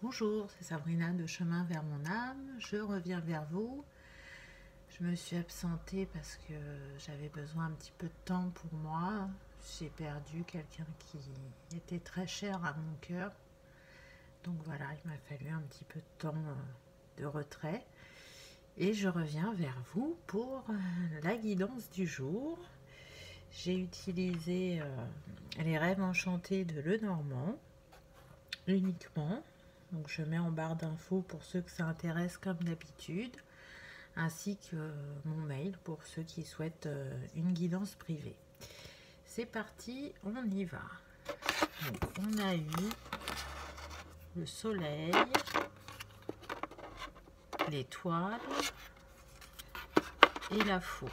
Bonjour, c'est Sabrina de Chemin vers mon âme. Je reviens vers vous. Je me suis absentée parce que j'avais besoin un petit peu de temps pour moi. J'ai perdu quelqu'un qui était très cher à mon cœur. Donc voilà, il m'a fallu un petit peu de temps de retrait. Et je reviens vers vous pour la guidance du jour. J'ai utilisé les rêves enchantés de Lenormand uniquement. Donc je mets en barre d'infos pour ceux que ça intéresse comme d'habitude, ainsi que mon mail pour ceux qui souhaitent une guidance privée. C'est parti, on y va. Donc on a eu le soleil, l'étoile et la faux.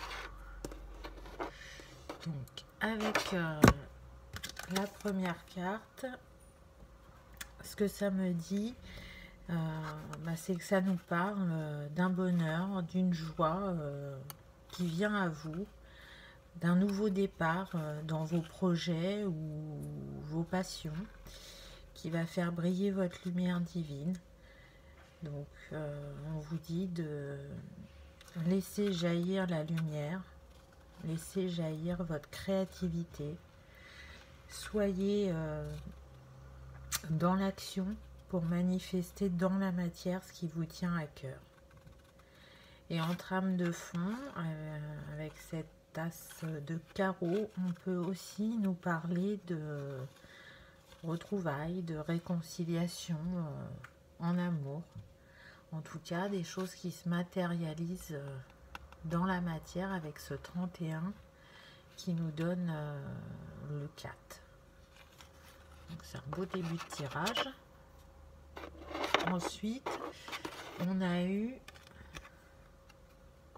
Donc avec la première carte, ce que ça me dit, c'est que ça nous parle d'un bonheur, d'une joie qui vient à vous, d'un nouveau départ dans vos projets ou vos passions, qui va faire briller votre lumière divine. Donc on vous dit de laisser jaillir la lumière, laisser jaillir votre créativité, soyez dans l'action pour manifester dans la matière ce qui vous tient à cœur. Et en trame de fond, avec cette tasse de carreau, on peut aussi nous parler de retrouvailles, de réconciliation en amour. En tout cas, des choses qui se matérialisent dans la matière avec ce 31 qui nous donne le 4. Donc c'est un beau début de tirage. Ensuite, on a eu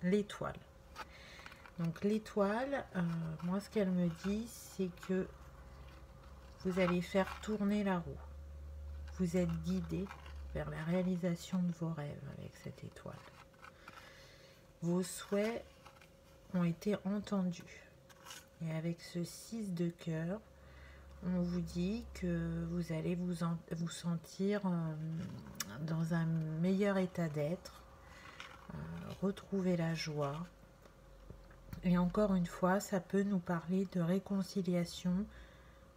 l'étoile. Donc l'étoile, moi ce qu'elle me dit, c'est que vous allez faire tourner la roue. Vous êtes guidé vers la réalisation de vos rêves avec cette étoile. Vos souhaits ont été entendus. Et avec ce 6 de cœur, on vous dit que vous allez vous sentir dans un meilleur état d'être, retrouver la joie. Et encore une fois, ça peut nous parler de réconciliation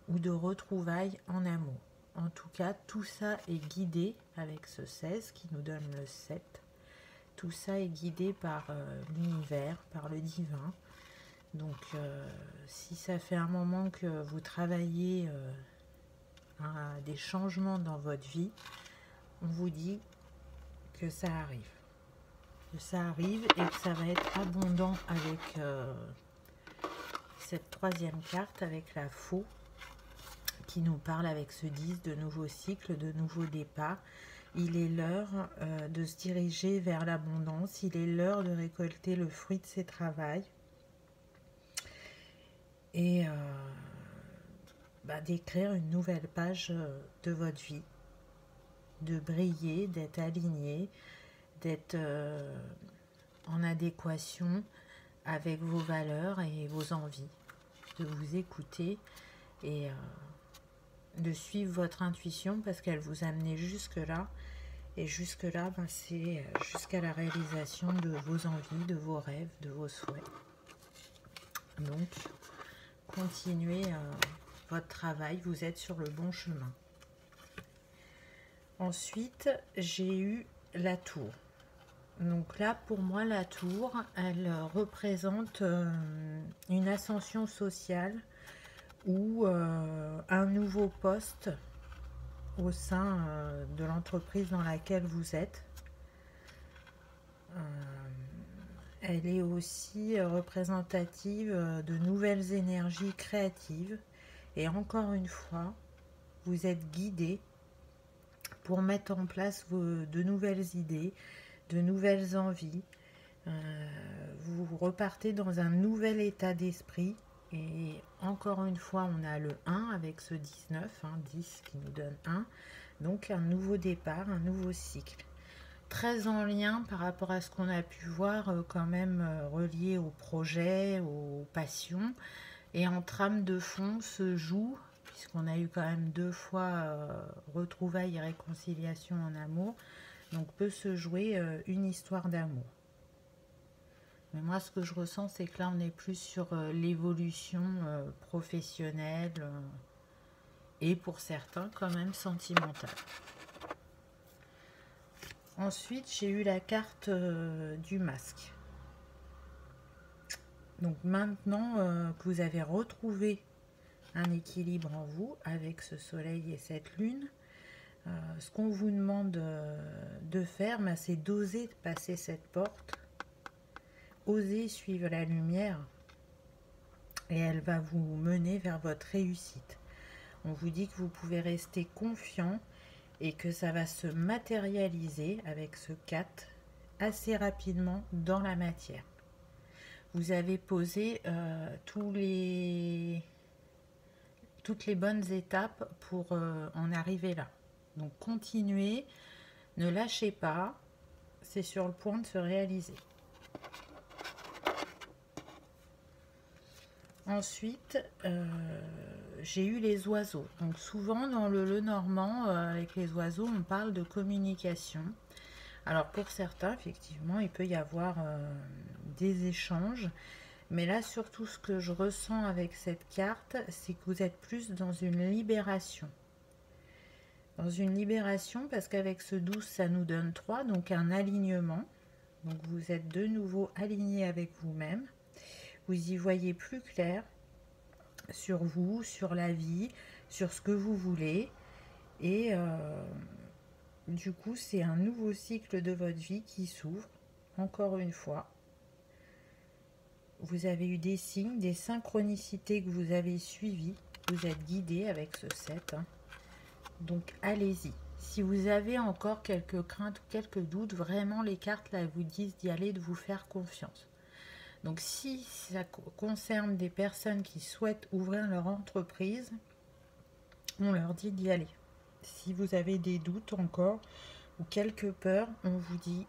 ou de retrouvailles en amour. En tout cas, tout ça est guidé avec ce 16 qui nous donne le 7. Tout ça est guidé par l'univers, par le divin. Donc, si ça fait un moment que vous travaillez à des changements dans votre vie, on vous dit que ça arrive. Que ça arrive et que ça va être abondant avec cette troisième carte, avec la faux, qui nous parle avec ce 10 de nouveaux cycles, de nouveaux départs. Il est l'heure de se diriger vers l'abondance, il est l'heure de récolter le fruit de ses travaux et d'écrire une nouvelle page de votre vie, de briller, d'être aligné, d'être en adéquation avec vos valeurs et vos envies, de vous écouter et de suivre votre intuition parce qu'elle vous a amené jusque-là. Et jusque-là, c'est jusqu'à la réalisation de vos envies, de vos rêves, de vos souhaits. Donc, continuez votre travail, vous êtes sur le bon chemin. Ensuite, j'ai eu la tour. Donc là, pour moi, la tour, elle représente une ascension sociale ou un nouveau poste au sein de l'entreprise dans laquelle vous êtes. Elle est aussi représentative de nouvelles énergies créatives. Et encore une fois, vous êtes guidé pour mettre en place de nouvelles idées, de nouvelles envies. Vous repartez dans un nouvel état d'esprit. Et encore une fois, on a le 1 avec ce 19, 10 qui nous donne 1. Donc un nouveau départ, un nouveau cycle. Très en lien par rapport à ce qu'on a pu voir quand même relié au projet, aux passions. Et en trame de fond se joue, puisqu'on a eu quand même 2 fois retrouvailles et réconciliation en amour. Donc peut se jouer une histoire d'amour. Mais moi, ce que je ressens, c'est que là, on est plus sur l'évolution professionnelle et pour certains, quand même sentimentale. Ensuite, j'ai eu la carte du masque. Donc maintenant que vous avez retrouvé un équilibre en vous avec ce soleil et cette lune, ce qu'on vous demande de faire, c'est d'oser passer cette porte, oser suivre la lumière et elle va vous mener vers votre réussite. On vous dit que vous pouvez rester confiant et que ça va se matérialiser avec ce 4 assez rapidement dans la matière. Vous avez posé toutes les bonnes étapes pour en arriver là. Donc continuez, ne lâchez pas, c'est sur le point de se réaliser. Ensuite, j'ai eu les oiseaux. Donc souvent dans le Lenormand, avec les oiseaux, on parle de communication. Alors pour certains, effectivement, il peut y avoir des échanges. Mais là, surtout, ce que je ressens avec cette carte, c'est que vous êtes plus dans une libération. Dans une libération, parce qu'avec ce 12, ça nous donne 3, donc un alignement. Donc vous êtes de nouveau aligné avec vous-même. Vous y voyez plus clair sur vous, sur la vie, sur ce que vous voulez. Et du coup, c'est un nouveau cycle de votre vie qui s'ouvre, encore une fois. Vous avez eu des signes, des synchronicités que vous avez suivies. Vous êtes guidé avec ce 7. Donc, allez-y. Si vous avez encore quelques craintes ou quelques doutes, vraiment, les cartes là vous disent d'y aller, de vous faire confiance. Donc, si ça concerne des personnes qui souhaitent ouvrir leur entreprise, on leur dit d'y aller. Si vous avez des doutes encore ou quelques peurs, on vous dit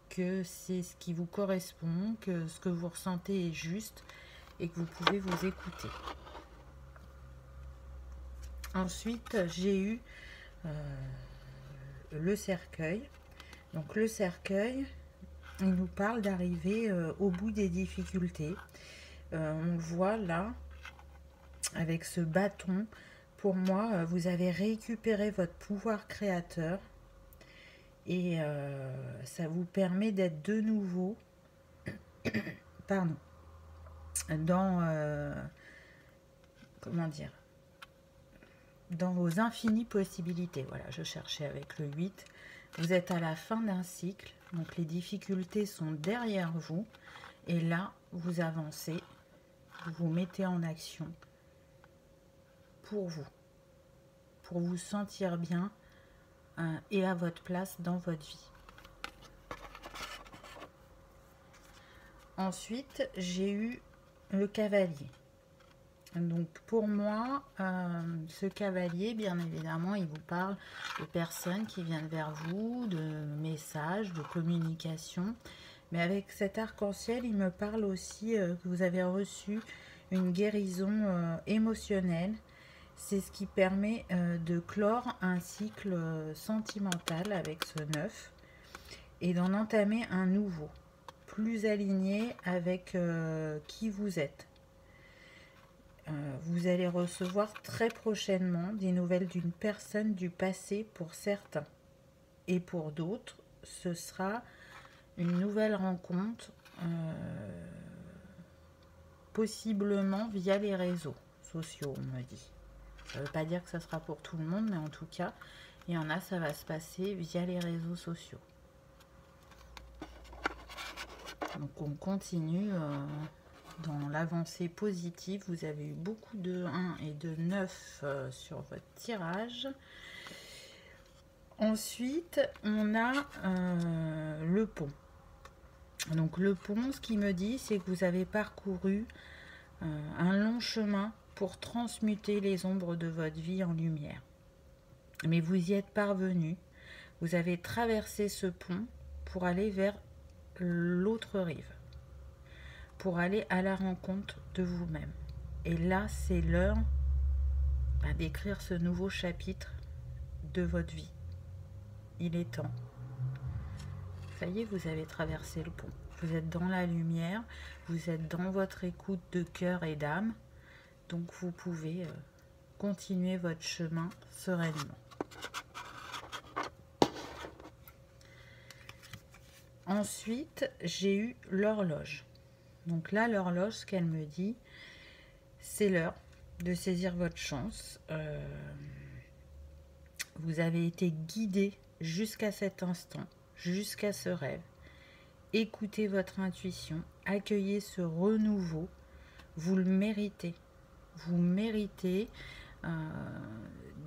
que c'est ce qui vous correspond, que ce que vous ressentez est juste et que vous pouvez vous écouter. Ensuite, j'ai eu le cercueil. Donc le cercueil, il nous parle d'arriver au bout des difficultés. On voit là, avec ce bâton, pour moi, vous avez récupéré votre pouvoir créateur et ça vous permet d'être de nouveau dans comment dire, dans vos infinies possibilités. Voilà, je cherchais avec le 8. Vous êtes à la fin d'un cycle, donc les difficultés sont derrière vous. Et là, vous avancez, vous vous mettez en action pour vous sentir bien et à votre place dans votre vie. Ensuite, j'ai eu le cavalier. Donc pour moi, ce cavalier, bien évidemment, il vous parle de personnes qui viennent vers vous, de messages, de communication. Mais avec cet arc-en-ciel, il me parle aussi que vous avez reçu une guérison émotionnelle. C'est ce qui permet de clore un cycle sentimental avec ce 9 et d'en entamer un nouveau, plus aligné avec qui vous êtes. Vous allez recevoir très prochainement des nouvelles d'une personne du passé pour certains. Et pour d'autres, ce sera une nouvelle rencontre, possiblement via les réseaux sociaux, on me dit. Ça ne veut pas dire que ça sera pour tout le monde, mais en tout cas, il y en a, ça va se passer via les réseaux sociaux. Donc on continue dans l'avancée positive. Vous avez eu beaucoup de 1 et de 9 sur votre tirage. Ensuite, on a le pont. Donc le pont, ce qu'il me dit, c'est que vous avez parcouru un long chemin pour transmuter les ombres de votre vie en lumière. Mais vous y êtes parvenu. Vous avez traversé ce pont pour aller vers l'autre rive, pour aller à la rencontre de vous-même. Et là, c'est l'heure d'écrire ce nouveau chapitre de votre vie. Il est temps. Ça y est, vous avez traversé le pont. Vous êtes dans la lumière, vous êtes dans votre écoute de cœur et d'âme. Donc vous pouvez continuer votre chemin sereinement. Ensuite, j'ai eu l'horloge. Donc là, l'horloge, ce qu'elle me dit, c'est l'heure de saisir votre chance. Vous avez été guidé jusqu'à cet instant, jusqu'à ce rêve. Écoutez votre intuition, accueillez ce renouveau. Vous le méritez. Vous méritez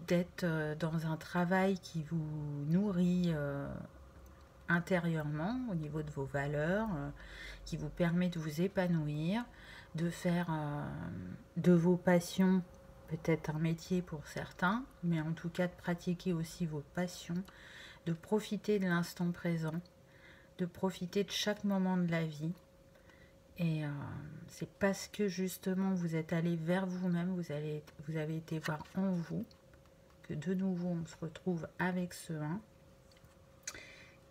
d'être dans un travail qui vous nourrit intérieurement au niveau de vos valeurs, qui vous permet de vous épanouir, de faire de vos passions peut-être un métier pour certains, mais en tout cas de pratiquer aussi vos passions, de profiter de l'instant présent, de profiter de chaque moment de la vie. Et c'est parce que justement vous êtes allé vers vous-même, vous avez été voir en vous, que de nouveau on se retrouve avec ce 1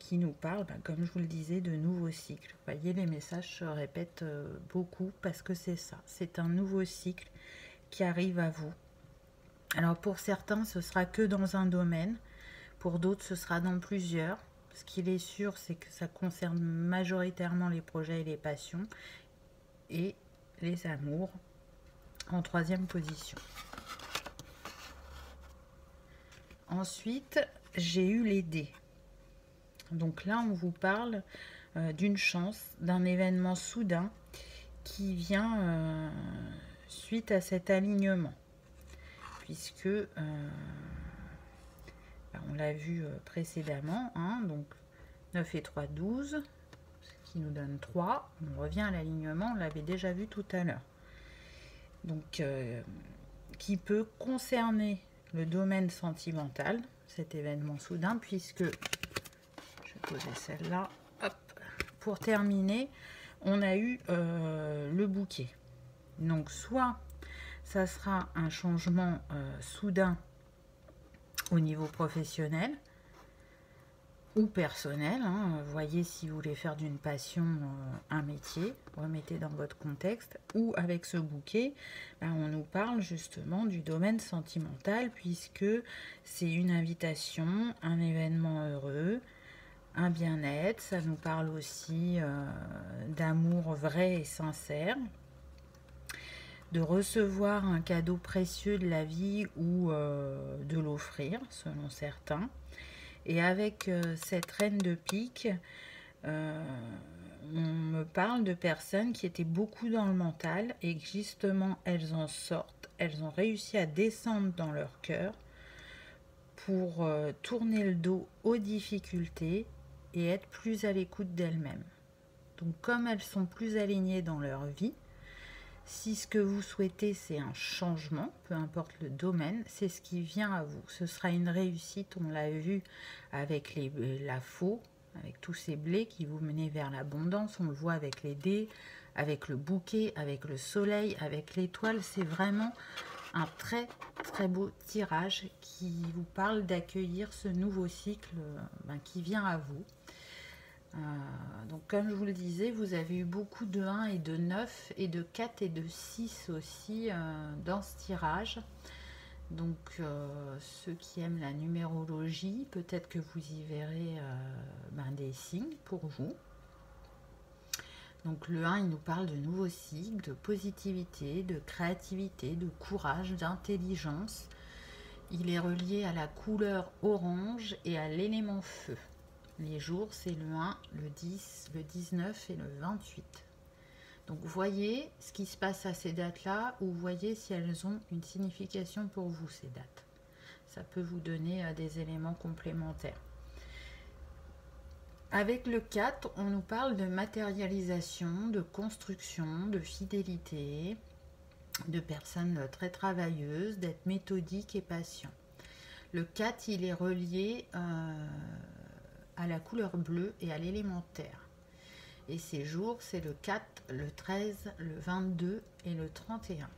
qui nous parle, comme je vous le disais, de nouveaux cycles. Vous voyez, les messages se répètent beaucoup parce que c'est ça, c'est un nouveau cycle qui arrive à vous. Alors pour certains, ce sera que dans un domaine, pour d'autres, ce sera dans plusieurs. Ce qu'il est sûr, c'est que ça concerne majoritairement les projets et les passions et les amours en 3e position. Ensuite, j'ai eu les dés. Donc là, on vous parle d'une chance, d'un événement soudain qui vient suite à cet alignement. Puisque, on l'a vu précédemment, hein, donc 9 et 3, 12, ce qui nous donne 3. On revient à l'alignement, on l'avait déjà vu tout à l'heure. Donc, qui peut concerner le domaine sentimental, cet événement soudain, puisque... poser celle-là. Pour terminer, on a eu le bouquet. Donc soit ça sera un changement soudain au niveau professionnel ou personnel, hein. Voyez si vous voulez faire d'une passion un métier, remettez dans votre contexte. Ou avec ce bouquet, on nous parle justement du domaine sentimental, puisque c'est une invitation, un événement heureux, un bien-être. Ça nous parle aussi d'amour vrai et sincère, de recevoir un cadeau précieux de la vie ou de l'offrir selon certains. Et avec cette reine de pique, on me parle de personnes qui étaient beaucoup dans le mental et que justement elles en sortent, elles ont réussi à descendre dans leur cœur pour tourner le dos aux difficultés et être plus à l'écoute d'elles-mêmes. Donc comme elles sont plus alignées dans leur vie, si ce que vous souhaitez c'est un changement, peu importe le domaine, c'est ce qui vient à vous. Ce sera une réussite, on l'a vu avec la faux, avec tous ces blés qui vous menaient vers l'abondance, on le voit avec les dés, avec le bouquet, avec le soleil, avec l'étoile. C'est vraiment un très très beau tirage qui vous parle d'accueillir ce nouveau cycle qui vient à vous. Donc comme je vous le disais, vous avez eu beaucoup de 1 et de 9 et de 4 et de 6 aussi dans ce tirage. Donc ceux qui aiment la numérologie, peut-être que vous y verrez des signes pour vous. Donc le 1, il nous parle de nouveaux cycles, de positivité, de créativité, de courage, d'intelligence. Il est relié à la couleur orange et à l'élément feu. Les jours, c'est le 1, le 10, le 19 et le 28. Donc, voyez ce qui se passe à ces dates-là, ou voyez si elles ont une signification pour vous, ces dates. Ça peut vous donner des éléments complémentaires. Avec le 4, on nous parle de matérialisation, de construction, de fidélité, de personnes très travailleuses, d'être méthodique et patient. Le 4, il est relié à la couleur bleue et à l'élémentaire. Et ces jours, c'est le 4, le 13, le 22 et le 31.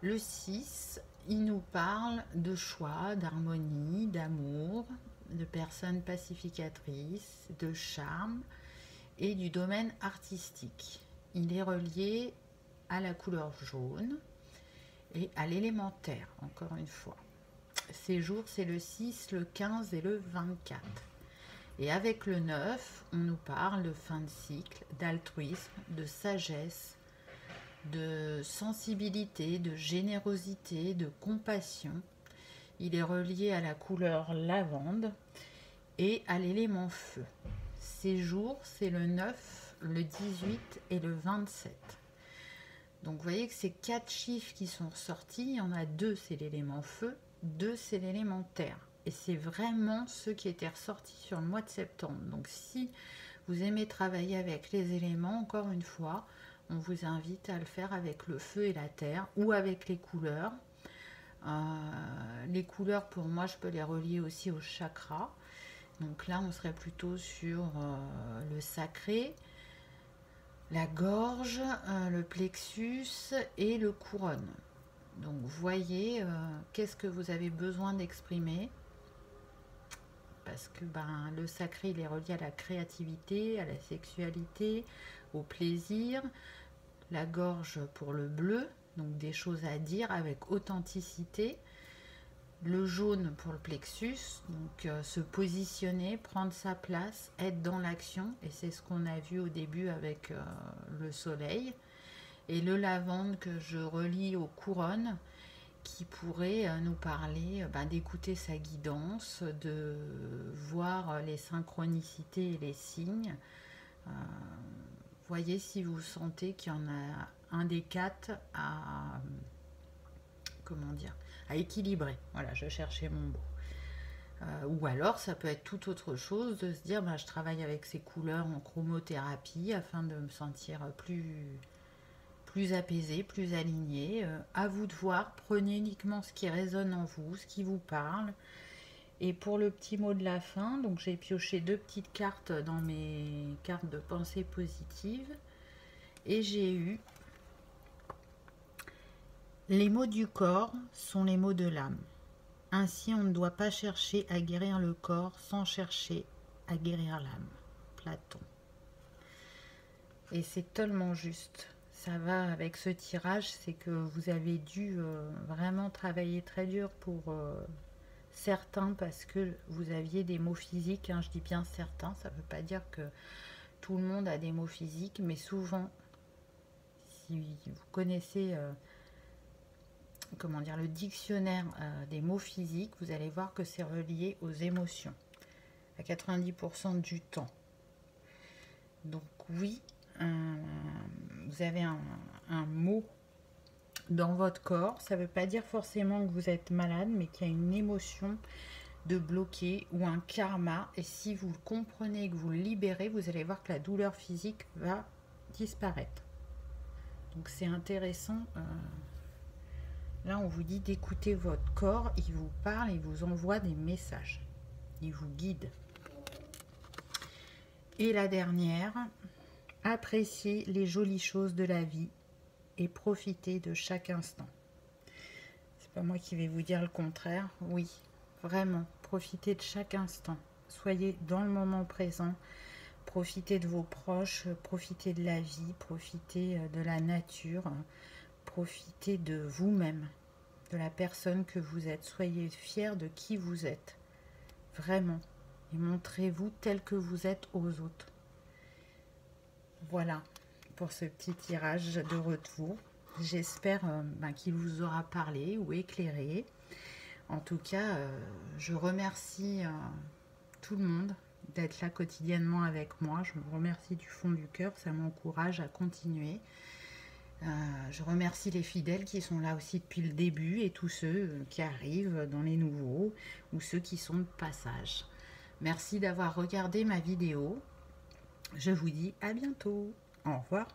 Le 6, il nous parle de choix, d'harmonie, d'amour, de personnes pacificatrices, de charme et du domaine artistique. Il est relié à la couleur jaune et à l'élémentaire, encore une fois. Ces jours, c'est le 6, le 15 et le 24. Et avec le 9, on nous parle de fin de cycle, d'altruisme, de sagesse, de sensibilité, de générosité, de compassion. Il est relié à la couleur lavande et à l'élément feu. Ces jours, c'est le 9, le 18 et le 27. Donc vous voyez que ces 4 chiffres qui sont ressortis, il y en a 2, c'est l'élément feu, 2, c'est l'élément terre. Et c'est vraiment ceux qui étaient ressortis sur le mois de septembre. Donc si vous aimez travailler avec les éléments, encore une fois, on vous invite à le faire avec le feu et la terre ou avec les couleurs. Les couleurs, pour moi, je peux les relier aussi au chakra. Donc là, on serait plutôt sur le sacré, la gorge, le plexus et le couronne. Donc voyez qu'est-ce que vous avez besoin d'exprimer. Parce que le sacré, il est relié à la créativité, à la sexualité, au plaisir. La gorge pour le bleu, donc des choses à dire avec authenticité. Le jaune pour le plexus, donc se positionner, prendre sa place, être dans l'action. Et c'est ce qu'on a vu au début avec le soleil. Et le lavande que je relie aux couronnes, qui pourrait nous parler d'écouter sa guidance, de voir les synchronicités et les signes. Voyez si vous sentez qu'il y en a un des 4 à équilibrer. Voilà, je cherchais mon mot. Ou alors ça peut être tout autre chose, de se dire je travaille avec ces couleurs en chromothérapie afin de me sentir plus apaisé, plus aligné. À vous de voir, prenez uniquement ce qui résonne en vous, ce qui vous parle. Et pour le petit mot de la fin, donc j'ai pioché 2 petites cartes dans mes cartes de pensée positive. Et j'ai eu: les mots du corps sont les mots de l'âme. Ainsi, on ne doit pas chercher à guérir le corps sans chercher à guérir l'âme. Platon. Et c'est tellement juste. Ça va avec ce tirage, c'est que vous avez dû vraiment travailler très dur pour certains, parce que vous aviez des maux physiques. Je dis bien certains, ça ne veut pas dire que tout le monde a des maux physiques, mais souvent, si vous connaissez le dictionnaire des mots physiques, vous allez voir que c'est relié aux émotions, à 90% du temps. Donc oui, vous avez un mot dans votre corps, ça ne veut pas dire forcément que vous êtes malade, mais qu'il y a une émotion de bloquer ou un karma, et si vous le comprenez, que vous le libérez, vous allez voir que la douleur physique va disparaître. Donc c'est intéressant. Là on vous dit d'écouter votre corps, il vous parle, il vous envoie des messages, il vous guide. Et la dernière: appréciez les jolies choses de la vie et profitez de chaque instant. C'est pas moi qui vais vous dire le contraire. Oui, vraiment, profitez de chaque instant. Soyez dans le moment présent. Profitez de vos proches, profitez de la vie, profitez de la nature, profitez de vous-même, de la personne que vous êtes. Soyez fiers de qui vous êtes, vraiment, et montrez-vous tel que vous êtes aux autres. Voilà pour ce petit tirage de retour. J'espère qu'il vous aura parlé ou éclairé. En tout cas, je remercie tout le monde d'être là quotidiennement avec moi. Je vous remercie du fond du cœur, ça m'encourage à continuer. Je remercie les fidèles qui sont là aussi depuis le début, et tous ceux qui arrivent dans les nouveaux ou ceux qui sont de passage. Merci d'avoir regardé ma vidéo. Je vous dis à bientôt. Au revoir.